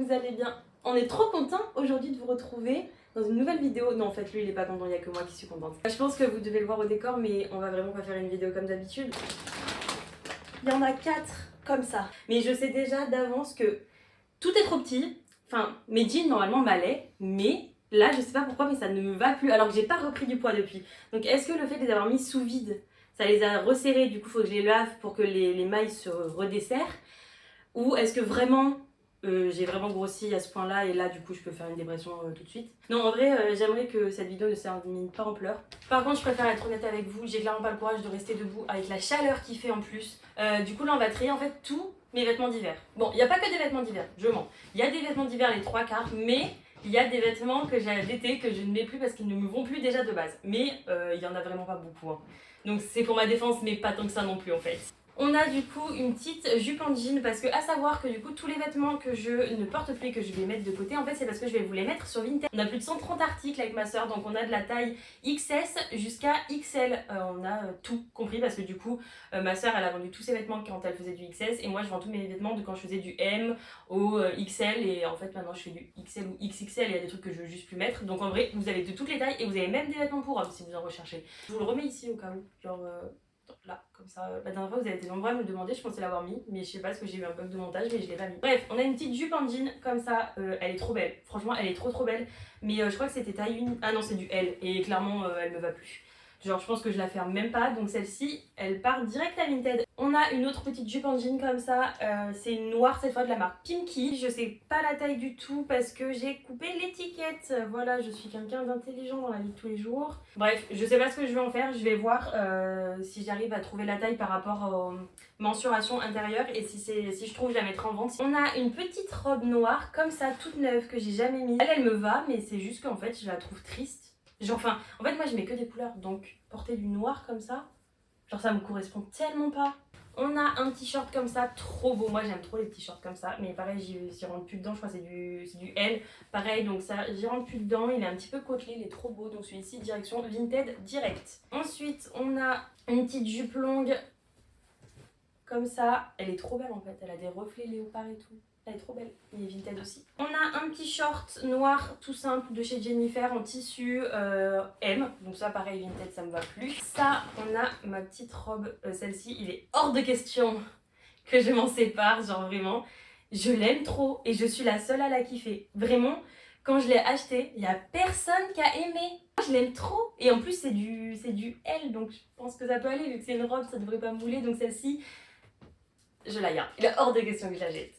vous allez bien. On est trop content aujourd'hui de vous retrouver dans une nouvelle vidéo. Non, en fait, lui, il est pas content, il n'y a que moi qui suis contente. Je pense que vous devez le voir au décor, mais on va vraiment pas faire une vidéo comme d'habitude. Il y en a 4 comme ça. Mais je sais déjà d'avance que tout est trop petit. Enfin, mes jeans, normalement, m'allaient, mais là, je sais pas pourquoi, mais ça ne me va plus, alors que j'ai pas repris du poids depuis. Donc, est-ce que le fait de les avoir mis sous vide, ça les a resserrés, du coup, faut que je les lave pour que les mailles se redesserrent? Ou est-ce que vraiment j'ai vraiment grossi à ce point-là et là du coup je peux faire une dépression tout de suite? Non, en vrai j'aimerais que cette vidéo ne se termine pas en pleurs. Par contre je préfère être honnête avec vous, j'ai clairement pas le courage de rester debout avec la chaleur qu'il fait en plus. Du coup là on va trier en fait tous mes vêtements d'hiver. Bon, il n'y a pas que des vêtements d'hiver, je mens. Il y a des vêtements d'hiver les 3/4, mais il y a des vêtements que j'ai d'été que je ne mets plus parce qu'ils ne me vont plus déjà de base. Mais il y en a vraiment pas beaucoup. Hein. Donc c'est pour ma défense, mais pas tant que ça non plus en fait. On a du coup une petite jupe en jean parce que à savoir que du coup tous les vêtements que je ne porte plus et que je vais mettre de côté en fait c'est parce que je vais vous les mettre sur Vinted. On a plus de 130 articles avec ma soeur donc on a de la taille XS jusqu'à XL. On a tout compris parce que du coup ma soeur elle a vendu tous ses vêtements quand elle faisait du XS et moi je vends tous mes vêtements de quand je faisais du M au XL et en fait maintenant je fais du XL ou XXL et il y a des trucs que je veux juste plus mettre. Donc en vrai vous avez de toutes les tailles et vous avez même des vêtements pour hommes si vous en recherchez. Je vous le remets ici au cas où genre... là, comme ça. La dernière fois, vous avez été nombreux à me le demander, je pensais l'avoir mis, mais je sais pas parce que j'ai eu un bug de montage, mais je l'ai pas mis. Bref, on a une petite jupe en jean comme ça, elle est trop belle. Franchement, elle est trop belle, mais je crois que c'était taille 1. Ah non, c'est du L, et clairement, elle me va plus. Genre, je pense que je la ferme même pas, donc celle-ci, elle part direct à Vinted. On a une autre petite jupe en jean comme ça, c'est une noire cette fois de la marque Pimki. Je sais pas la taille du tout parce que j'ai coupé l'étiquette. Voilà, je suis quelqu'un d'intelligent dans la vie de tous les jours. Bref, je sais pas ce que je vais en faire, je vais voir si j'arrive à trouver la taille par rapport aux mensurations intérieures et si je trouve, je la mettrai en vente. On a une petite robe noire comme ça, toute neuve, que j'ai jamais mise. Elle me va, mais c'est juste qu'en fait, je la trouve triste. Genre, enfin, en fait, moi, je mets que des couleurs, donc porter du noir comme ça, genre, ça me correspond tellement pas. On a un t-shirt comme ça, trop beau. Moi, j'aime trop les t-shirts comme ça, mais pareil, j'y rentre plus dedans. Je crois que c'est du L. Pareil, donc ça, j'y rentre plus dedans. Il est un petit peu côtelé, il est trop beau. Donc celui-ci, direction Vinted direct. Ensuite, on a une petite jupe longue comme ça. Elle est trop belle en fait. Elle a des reflets léopard et tout. Elle est trop belle. Il est Vinted aussi. On a un petit short noir tout simple de chez Jennifer en tissu M. Donc ça pareil Vinted ça me va plus. Ça on a ma petite robe. Celle-ci il est hors de question que je m'en sépare. Genre vraiment je l'aime trop et je suis la seule à la kiffer. Vraiment quand je l'ai achetée il n'y a personne qui a aimé. Je l'aime trop. Et en plus c'est du L donc je pense que ça peut aller vu que c'est une robe ça devrait pas mouler. Donc celle-ci je la garde. Il est hors de question que je la jette.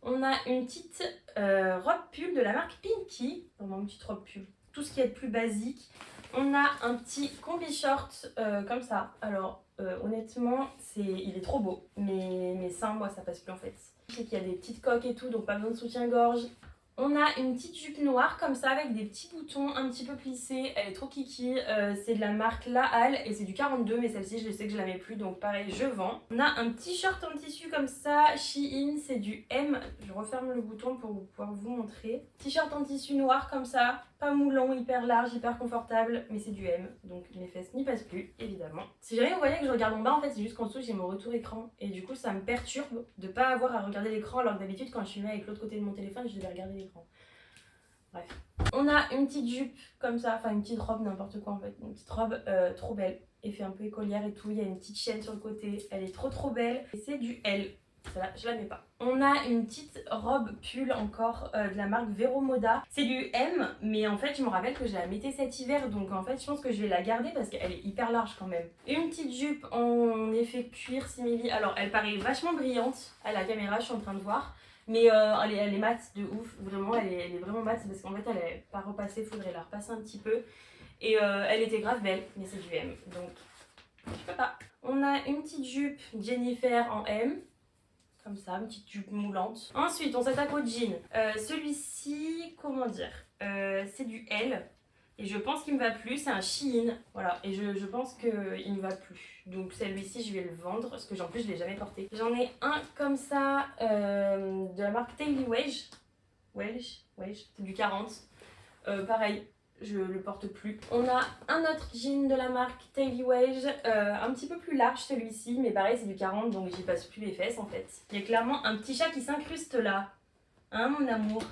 On a une petite robe pull de la marque Pimki. Vraiment une petite robe pull. Tout ce qui est plus basique. On a un petit combi short comme ça. Alors honnêtement, il est trop beau. Mais mes seins, moi, ça passe plus en fait. Je sais qu'il y a des petites coques et tout, donc pas besoin de soutien-gorge. On a une petite jupe noire comme ça avec des petits boutons un petit peu plissés. Elle est trop kiki. C'est de la marque La Halle et c'est du 42 mais celle-ci je sais que je la mets plus donc pareil je vends. On a un petit short en tissu comme ça. Shein c'est du M. Je referme le bouton pour pouvoir vous montrer. T-shirt en tissu noir comme ça. Pas moulant, hyper large, hyper confortable mais c'est du M donc mes fesses n'y passent plus évidemment. Si jamais vous voyez que je regarde en bas en fait c'est juste qu'en dessous j'ai mon retour écran et du coup ça me perturbe de pas avoir à regarder l'écran alors que d'habitude quand je suis avec l'autre côté de mon téléphone je devais regarder l'écran. Bref. On a une petite jupe comme ça, enfin une petite robe, n'importe quoi en fait. Une petite robe trop belle, effet un peu écolière et tout. Il y a une petite chaîne sur le côté, elle est trop belle. Et c'est du L, celle-là je la mets pas. On a une petite robe pull encore de la marque Vero Moda. C'est du M, mais en fait je me rappelle que je la mettais cet hiver. Donc en fait je pense que je vais la garder parce qu'elle est hyper large quand même. Une petite jupe en effet cuir simili. Alors elle paraît vachement brillante à la caméra, je suis en train de voir. Mais elle est mate de ouf, vraiment, elle est vraiment mate, c'est parce qu'en fait elle est pas repassée, faudrait la repasser un petit peu. Et elle était grave belle, mais c'est du M, donc je peux pas. On a une petite jupe Jennifer en M, comme ça, une petite jupe moulante. Ensuite, on s'attaque au jean. Celui-ci, comment dire, c'est du L. Et je pense qu'il me va plus, c'est un Shein, voilà, et je pense qu'il me va plus. Donc celui-ci je vais le vendre, parce que en plus je l'ai jamais porté. J'en ai un comme ça, de la marque Daily Wage, c'est du 40. Pareil, je le porte plus. On a un autre jean de la marque Daily Wage, un petit peu plus large celui-ci, mais pareil c'est du 40, donc j'y passe plus les fesses en fait. Il y a clairement un petit chat qui s'incruste là. Hein, mon amour?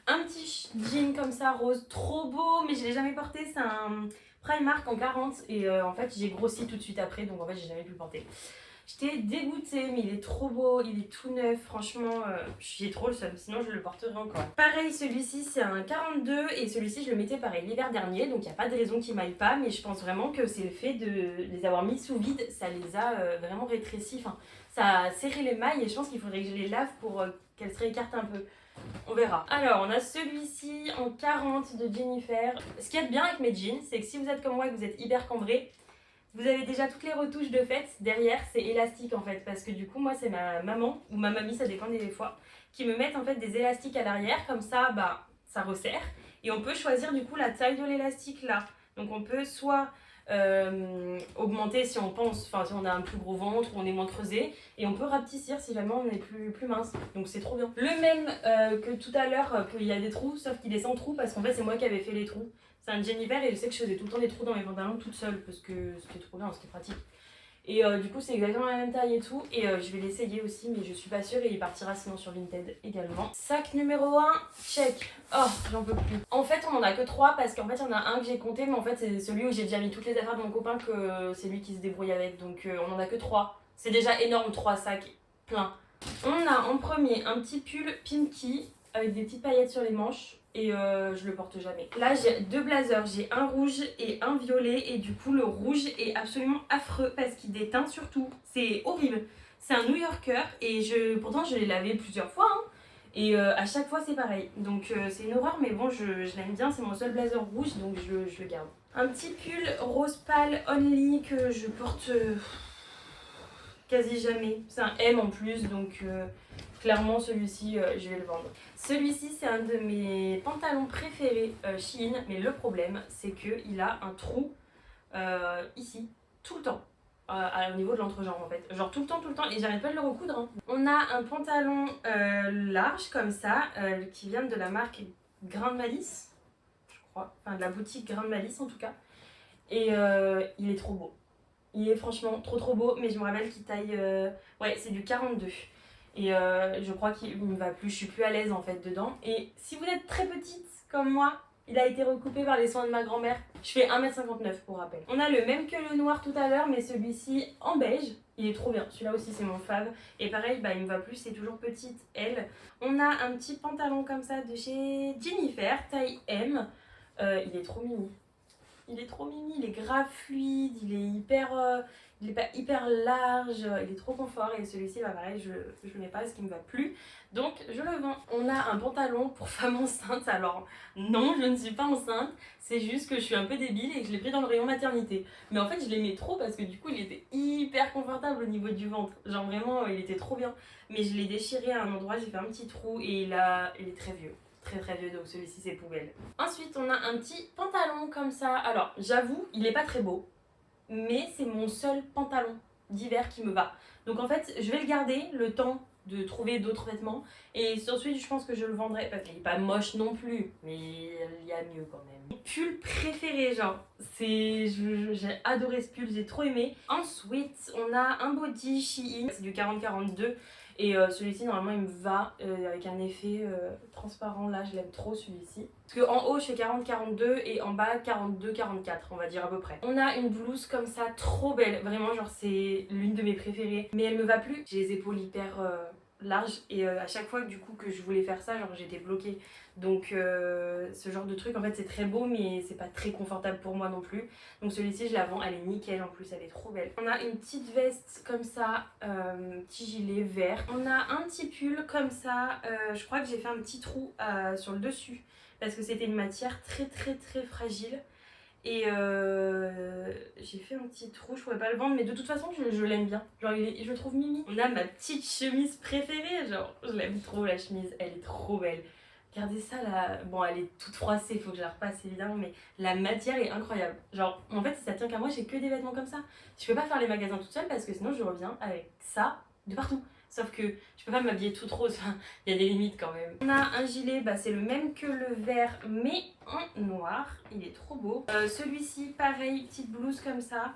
Un petit jean comme ça, rose, trop beau, mais je l'ai jamais porté. C'est un Primark en 40 et en fait j'ai grossi tout de suite après, donc en fait j'ai jamais pu le porter. J'étais dégoûtée, mais il est trop beau, il est tout neuf, franchement, j'ai trop le seum, sinon je le porterai encore. Pareil, celui-ci c'est un 42 et celui-ci je le mettais pareil l'hiver dernier, donc il n'y a pas de raison qu'il m'aille pas, mais je pense vraiment que c'est le fait de les avoir mis sous vide, ça les a vraiment rétrécis, enfin ça a serré les mailles et je pense qu'il faudrait que je les lave pour qu'elles se réécartent un peu. On verra. Alors, on a celui-ci en 40 de Jennifer. Ce qu'il y a de bien avec mes jeans, c'est que si vous êtes comme moi et que vous êtes hyper cambré, vous avez déjà toutes les retouches de fait. Derrière, c'est élastique en fait. Parce que du coup, moi, c'est ma maman ou ma mamie, ça dépend des fois, qui me mettent en fait des élastiques à l'arrière. Comme ça, bah, ça resserre. Et on peut choisir du coup la taille de l'élastique là. Donc, on peut soit augmenter si on pense, enfin si on a un plus gros ventre ou on est moins creusé, et on peut rapetissir si jamais on est plus mince, donc c'est trop bien. Le même que tout à l'heure, qu'il y a des trous, sauf qu'il est sans trous parce qu'en fait c'est moi qui avais fait les trous. C'est un Jennifer et je sais que je faisais tout le temps des trous dans mes pantalons toute seule parce que c'était trop bien, c'était pratique. Et du coup c'est exactement la même taille et tout, et je vais l'essayer aussi mais je suis pas sûre, et il partira sinon sur Vinted également. Sac numéro 1, check. Oh, j'en peux plus. En fait on en a que 3 parce qu'en fait il y en a un que j'ai compté, mais en fait c'est celui où j'ai déjà mis toutes les affaires de mon copain, que c'est lui qui se débrouille avec, donc on en a que 3. C'est déjà énorme, 3 sacs pleins. On a en premier un petit pull Pimki avec des petites paillettes sur les manches. Et je le porte jamais. Là j'ai 2 blazers, j'ai un rouge et un violet, et du coup le rouge est absolument affreux parce qu'il déteint surtout, c'est horrible. C'est un New Yorker et pourtant je l'ai lavé plusieurs fois hein, et à chaque fois c'est pareil, donc c'est une horreur, mais bon je l'aime bien, c'est mon seul blazer rouge donc je le garde. Un petit pull rose pâle only que je porte quasi jamais, c'est un M en plus, donc clairement celui-ci je vais le vendre. Celui-ci c'est un de mes pantalons préférés Shein, mais le problème c'est qu'il a un trou ici, tout le temps. Au niveau de l'entrejambe en fait, genre tout le temps, et j'arrête pas de le recoudre hein. On a un pantalon large comme ça qui vient de la marque Grain de Malice, je crois, enfin de la boutique Grain de Malice en tout cas, et il est trop beau. Il est franchement trop beau, mais je me rappelle qu'il taille, ouais c'est du 42. Et je crois qu'il ne me va plus, je suis plus à l'aise en fait dedans. Et si vous êtes très petite comme moi, il a été recoupé par les soins de ma grand-mère. Je fais 1,59 m pour rappel. On a le même que le noir tout à l'heure, mais celui-ci en beige. Il est trop bien, celui-là aussi c'est mon fave. Et pareil, bah, il me va plus, c'est toujours petite, elle. On a un petit pantalon comme ça de chez Jennifer, taille M. Il est trop mimi. Il est trop mimi, il est grave fluide, il est pas hyper large, il est trop confort, et celui-ci bah pareil je le mets pas parce qu'il me va plus, donc je le vends. On a un pantalon pour femme enceinte, alors non je ne suis pas enceinte, c'est juste que je suis un peu débile et que je l'ai pris dans le rayon maternité, mais en fait je l'aimais trop parce que du coup il était hyper confortable au niveau du ventre, genre vraiment il était trop bien, mais je l'ai déchiré à un endroit, j'ai fait un petit trou et il est très vieux. Très vieux, donc celui-ci c'est poubelle. Ensuite on a un petit pantalon comme ça, alors j'avoue il est pas très beau, mais c'est mon seul pantalon d'hiver qui me va, donc en fait je vais le garder le temps de trouver d'autres vêtements, et ensuite je pense que je le vendrai parce qu'il est pas moche non plus, mais il y a mieux quand même. Mon pull préféré, genre j'ai adoré ce pull, j'ai trop aimé. Ensuite on a un body Shein, c'est du 40-42. Et celui-ci normalement il me va avec un effet transparent, là je l'aime trop celui-ci. Parce qu'en haut je fais 40-42 et en bas 42-44 on va dire à peu près. On a une blouse comme ça trop belle, vraiment genre c'est l'une de mes préférées. Mais elle me va plus, j'ai les épaules hyper larges et à chaque fois du coup que je voulais faire ça, genre j'étais bloquée. Donc ce genre de truc en fait c'est très beau mais c'est pas très confortable pour moi non plus. Donc celui-ci je la vends, elle est nickel en plus, elle est trop belle. On a une petite veste comme ça, petit gilet vert. On a un petit pull comme ça, je crois que j'ai fait un petit trou sur le dessus parce que c'était une matière très fragile. Et j'ai fait un petit trou, je pourrais pas le vendre, mais de toute façon je l'aime bien, genre je le trouve mimi. On a ma petite chemise préférée, genre je l'aime trop la chemise, elle est trop belle. Regardez ça là, bon elle est toute froissée, faut que je la repasse évidemment, mais la matière est incroyable. Genre en fait si ça tient qu'à moi, j'ai que des vêtements comme ça. Je peux pas faire les magasins toute seule parce que sinon je reviens avec ça de partout. Sauf que je peux pas m'habiller toute rose, il y a des limites quand même. On a un gilet, bah c'est le même que le vert mais en noir, il est trop beau. Celui-ci pareil, petite blouse comme ça.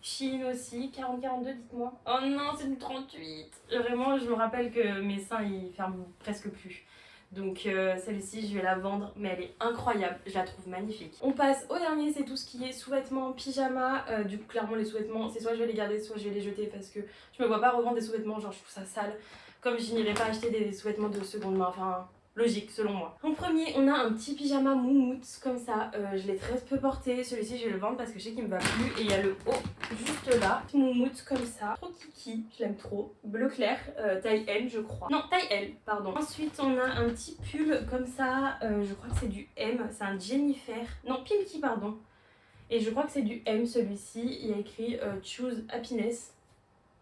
Shein aussi, 40-42 dites-moi. Oh non c'est du 38. Vraiment je me rappelle que mes seins ils ferment presque plus. Donc celle-ci je vais la vendre, mais elle est incroyable, je la trouve magnifique. On passe au dernier, c'est tout ce qui est sous-vêtements, pyjama. Du coup clairement les sous-vêtements, c'est soit je vais les garder, soit je vais les jeter parce que je me vois pas revendre des sous-vêtements, genre je trouve ça sale. Comme je n'irai pas acheter des sous-vêtements de seconde main, enfin logique selon moi. En premier on a un petit pyjama moumoute comme ça, je l'ai très peu porté, celui-ci je vais le vendre parce que je sais qu'il me va plus. Et il y a le haut juste là, moumoute comme ça, trop kiki, je l'aime trop, bleu clair, taille M je crois, non taille L pardon. Ensuite on a un petit pull comme ça, je crois que c'est du M, c'est un Jennifer, non Pinky pardon. Et je crois que c'est du M celui-ci, il y a écrit Choose Happiness,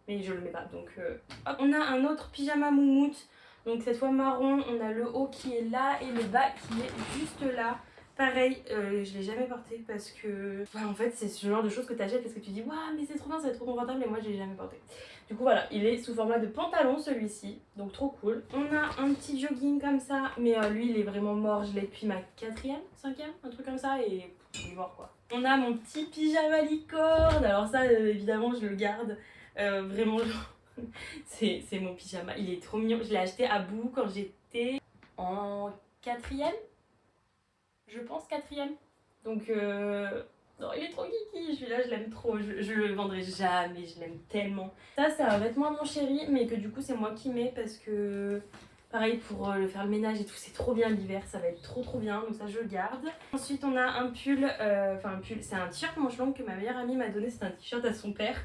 mais je le mets pas donc hop. On a un autre pyjama moumoute. Donc cette fois marron, on a le haut qui est là et le bas qui est juste là. Pareil, je l'ai jamais porté parce que... Ouais, en fait, c'est ce genre de choses que tu achètes parce que tu dis « Waouh, mais c'est trop bien, c'est trop confortable » mais moi, je l'ai jamais porté. Du coup, voilà, il est sous format de pantalon celui-ci, donc trop cool. On a un petit jogging comme ça, mais lui, il est vraiment mort. Je l'ai depuis ma 4e, 5e, un truc comme ça et il est mort quoi. On a mon petit pyjama licorne. Alors ça, évidemment, je le garde. Vraiment, genre... c'est mon pyjama, il est trop mignon. Je l'ai acheté à Bou quand j'étais en 4e, je pense 4e. Donc non, il est trop kiki, celui-là je l'aime trop, je le vendrai jamais, je l'aime tellement. Ça c'est un vêtement à mon chéri, mais que du coup c'est moi qui mets parce que pareil pour faire le ménage et tout, c'est trop bien l'hiver, ça va être trop bien, donc ça je le garde. Ensuite on a un pull, enfin un pull, c'est un t-shirt manche longue que ma meilleure amie m'a donné, c'est un t-shirt à son père.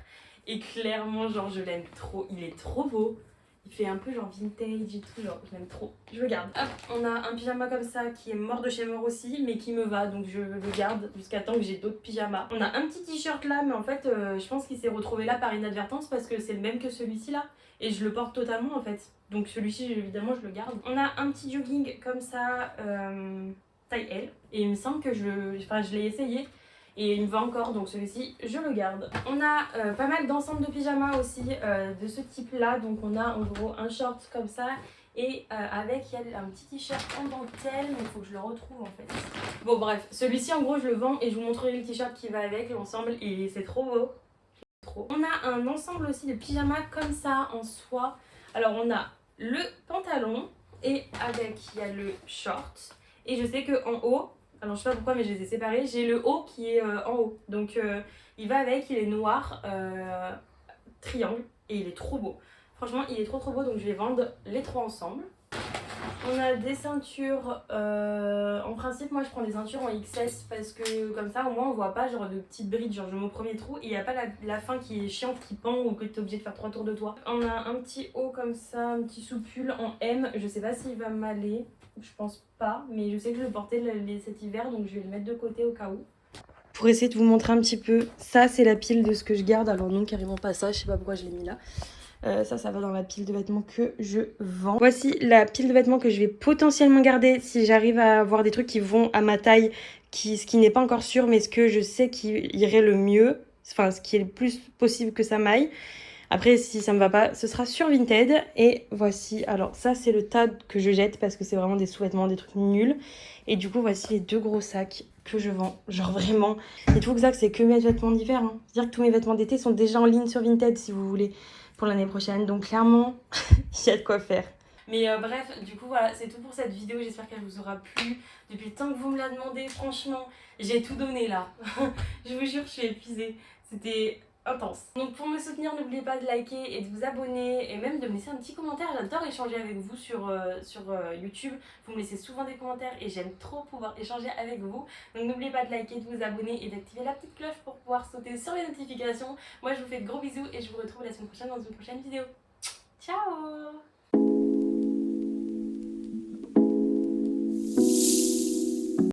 Et clairement, genre, je l'aime trop. Il est trop beau. Il fait un peu genre vintage et tout. Genre, je l'aime trop. Je le garde. Hop, on a un pyjama comme ça qui est mort de chez mort aussi, mais qui me va. Donc, je le garde jusqu'à temps que j'ai d'autres pyjamas. On a un petit t-shirt là, mais en fait, je pense qu'il s'est retrouvé là par inadvertance parce que c'est le même que celui-ci là. Et je le porte totalement en fait. Donc, celui-ci, évidemment, je le garde. On a un petit jogging comme ça, taille L. Et il me semble que je l'ai essayé. Et il me va encore, donc celui-ci, je le garde. On a pas mal d'ensembles de pyjamas aussi de ce type-là. Donc on a en gros un short comme ça. Et avec, il y a un petit t-shirt en dentelle, mais il faut que je le retrouve en fait. Bon bref, celui-ci en gros je le vends et je vous montrerai le t-shirt qui va avec, l'ensemble, et c'est trop beau. Trop. On a un ensemble aussi de pyjamas comme ça en soie. Alors on a le pantalon et avec, il y a le short. Et je sais qu'en haut... Alors je sais pas pourquoi mais je les ai séparés. J'ai le haut qui est en haut. Donc il va avec, il est noir, triangle. Et il est trop beau. Franchement il est trop beau donc je vais vendre les trois ensemble. On a des ceintures, en principe moi je prends des ceintures en XS parce que comme ça au moins on voit pas genre de petites brides, genre je mets au premier trou et il n'y a pas la fin qui est chiante, qui pend ou que tu es obligé de faire 3 tours de toit. On a un petit haut comme ça, un petit sous-pull en M, je sais pas s'il va m'aller, je pense pas, mais je sais que je vais le porter cet hiver donc je vais le mettre de côté au cas où. Pour essayer de vous montrer un petit peu, ça c'est la pile de ce que je garde, alors non carrément pas ça, je sais pas pourquoi je l'ai mis là. Ça va dans la pile de vêtements que je vends. Voici la pile de vêtements que je vais potentiellement garder si j'arrive à avoir des trucs qui vont à ma taille, ce qui n'est pas encore sûr, mais ce que je sais qui irait le mieux, enfin ce qui est le plus possible que ça m'aille. Après, si ça me va pas, ce sera sur Vinted. Et voici, alors ça c'est le tas que je jette parce que c'est vraiment des sous-vêtements, des trucs nuls. Et du coup, voici les 2 gros sacs que je vends. Genre vraiment, les tout ça c'est que mes vêtements d'hiver. Hein. C'est-à-dire que tous mes vêtements d'été sont déjà en ligne sur Vinted si vous voulez. Pour l'année prochaine, donc clairement il y a de quoi faire. Mais bref, du coup voilà, c'est tout pour cette vidéo, j'espère qu'elle vous aura plu. Depuis le temps que vous me la demandez, franchement, j'ai tout donné là. Je vous jure, je suis épuisée, c'était intense. Donc pour me soutenir, n'oubliez pas de liker et de vous abonner et même de me laisser un petit commentaire. J'adore échanger avec vous sur YouTube. Vous me laissez souvent des commentaires et j'aime trop pouvoir échanger avec vous. Donc n'oubliez pas de liker, de vous abonner et d'activer la petite cloche pour pouvoir sauter sur les notifications. Moi je vous fais de gros bisous et je vous retrouve la semaine prochaine dans une prochaine vidéo.